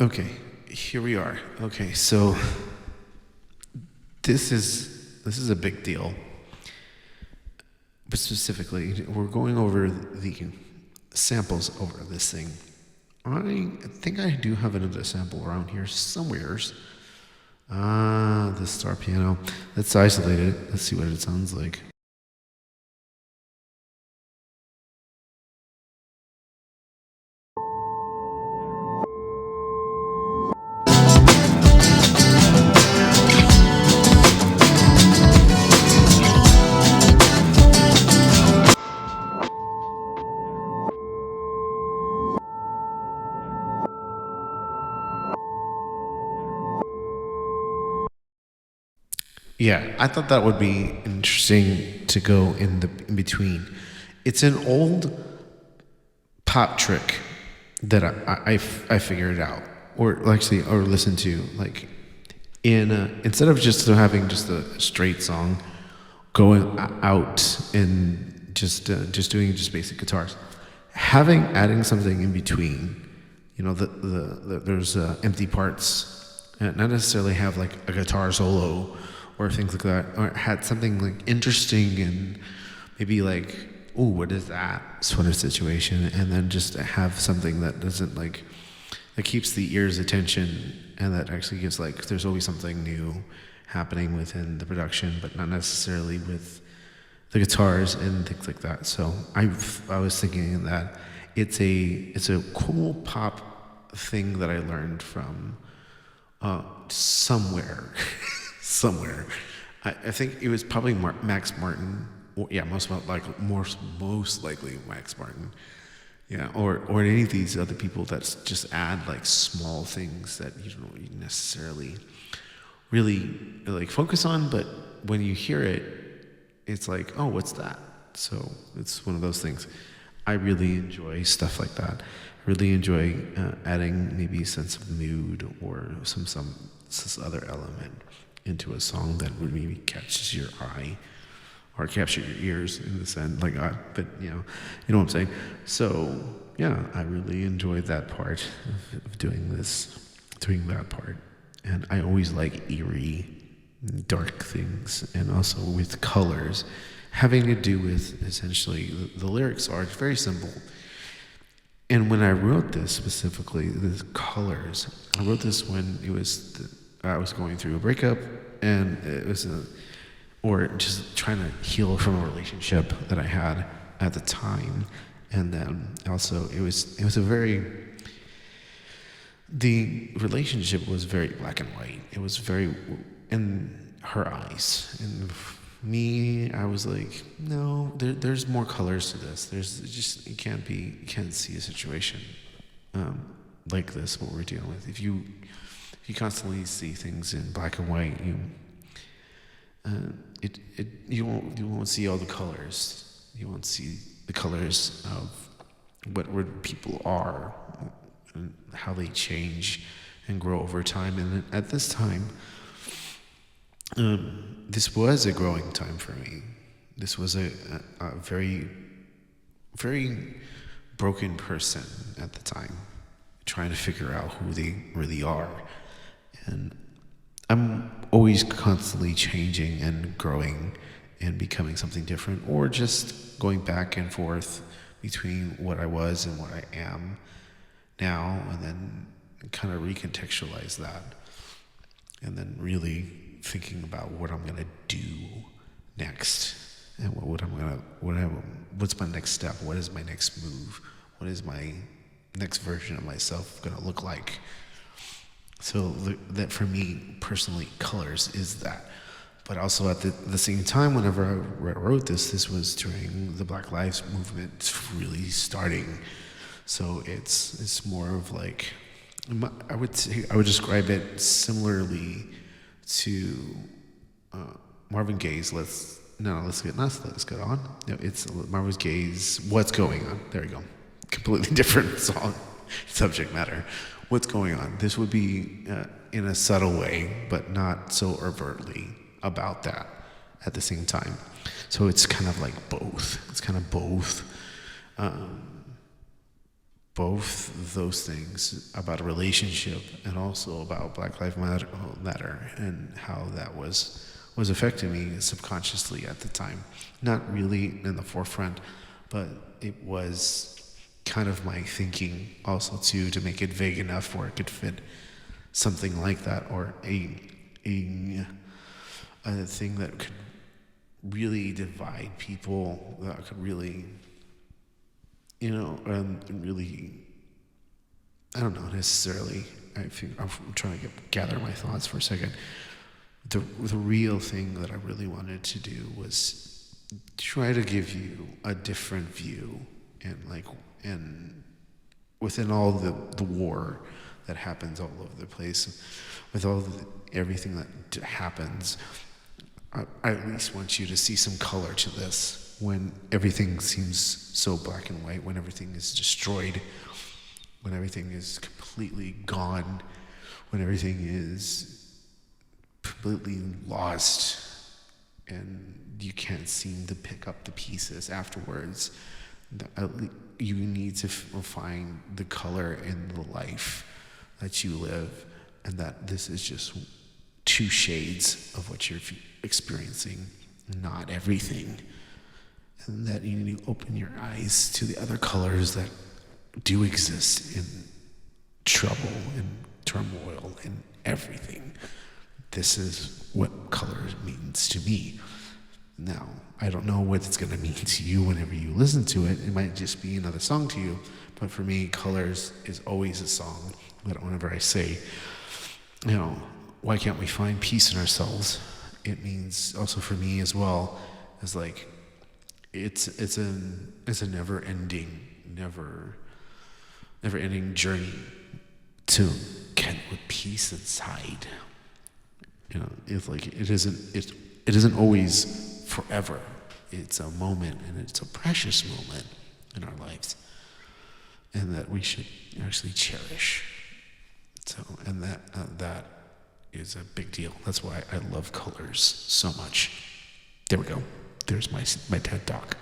Okay, here we are. Okay, so this is a big deal. But specifically, we're going over the samples over this thing. I think I do have another sample around here somewheres. Ah, the star piano. Let's isolate it. Let's see what it sounds like. Yeah, I thought that would be interesting to go in between. It's an old pop trick that I figured out, or actually, or listened to, like in instead of just having just a straight song, going out and just doing just basic guitars, having adding something in between. You know, there's empty parts, not necessarily have like a guitar solo or things like that, or had something like interesting and maybe like, oh, what is that sort of situation, and then just have something that doesn't like that keeps the ear's attention, and that actually gives like there's always something new happening within the production, but not necessarily with the guitars and things like that. So I was thinking that it's a cool pop thing that I learned from somewhere, somewhere. I think it was probably Max Martin. Yeah, most likely Max Martin. Yeah, or any of these other people that just add like small things that you don't necessarily really like focus on, but when you hear it, it's like, oh, what's that? So it's one of those things. I really enjoy stuff like that. I really enjoy adding maybe a sense of mood or some other element into a song that would maybe catches your eye or capture your ears in the sense like but you know what I'm saying. So yeah, I really enjoyed that part of doing that part, and I always like eerie, dark things, and also with colors, having to do with essentially the lyrics are very simple. And when I wrote this specifically, the colors, I wrote this when I was going through a breakup, and it was or just trying to heal from a relationship that I had at the time, and then also it was a very the relationship was very black and white. It was very in her eyes, and me, I was like, no, there's more colors to this. There's just you can't see a situation like this what we're dealing with. If you constantly see things in black and white, you won't see all the colors. You won't see the colors of where people are and how they change and grow over time. And at this time, this was a growing time for me. This was a very, very broken person at the time, trying to figure out who they really are. And I'm always constantly changing and growing and becoming something different, or just going back and forth between what I was and what I am now, and then kind of recontextualize that, and then really thinking about what I'm gonna do next, and what's my next step, what is my next move, what is my next version of myself gonna look like. So that for me personally, colors is that. But also at the same time, whenever I wrote this was during the Black Lives Movement really starting. So it's more of like, I would describe it similarly to Marvin Gaye's let's get on. No, it's Marvin Gaye's What's Going On. There you go. Completely different song subject matter. What's going on? This would be in a subtle way, but not so overtly about that at the same time. So it's kind of like both. It's kind of both both those things about a relationship and also about Black Lives Matter and how that was affecting me subconsciously at the time. Not really in the forefront, but it was kind of my thinking also too, to make it vague enough where it could fit something like that, or a thing that could really divide people, that could really, really, I don't know necessarily. I think I'm trying to gather my thoughts for a second. The real thing that I really wanted to do was try to give you a different view, and within all the war that happens all over the place, with everything that happens, I at least want you to see some color to this. When everything seems so black and white, when everything is destroyed, when everything is completely gone, when everything is completely lost, and you can't seem to pick up the pieces afterwards, you need to find the color in the life that you live, and that this is just two shades of what you're experiencing, not everything. And that you need to open your eyes to the other colors that do exist in trouble and turmoil and everything. This is what color means to me. Now, I don't know what it's going to mean to you whenever you listen to it. It might just be another song to you, but for me, colors is always a song. That whenever I say, why can't we find peace in ourselves? It means also for me as well, as like, it's a never ending journey to get with peace inside. It's like it isn't always forever. It's a moment, and it's a precious moment in our lives, and that we should actually cherish. So, and that is a big deal. That's why I love colors so much. There we go. There's my TED Talk.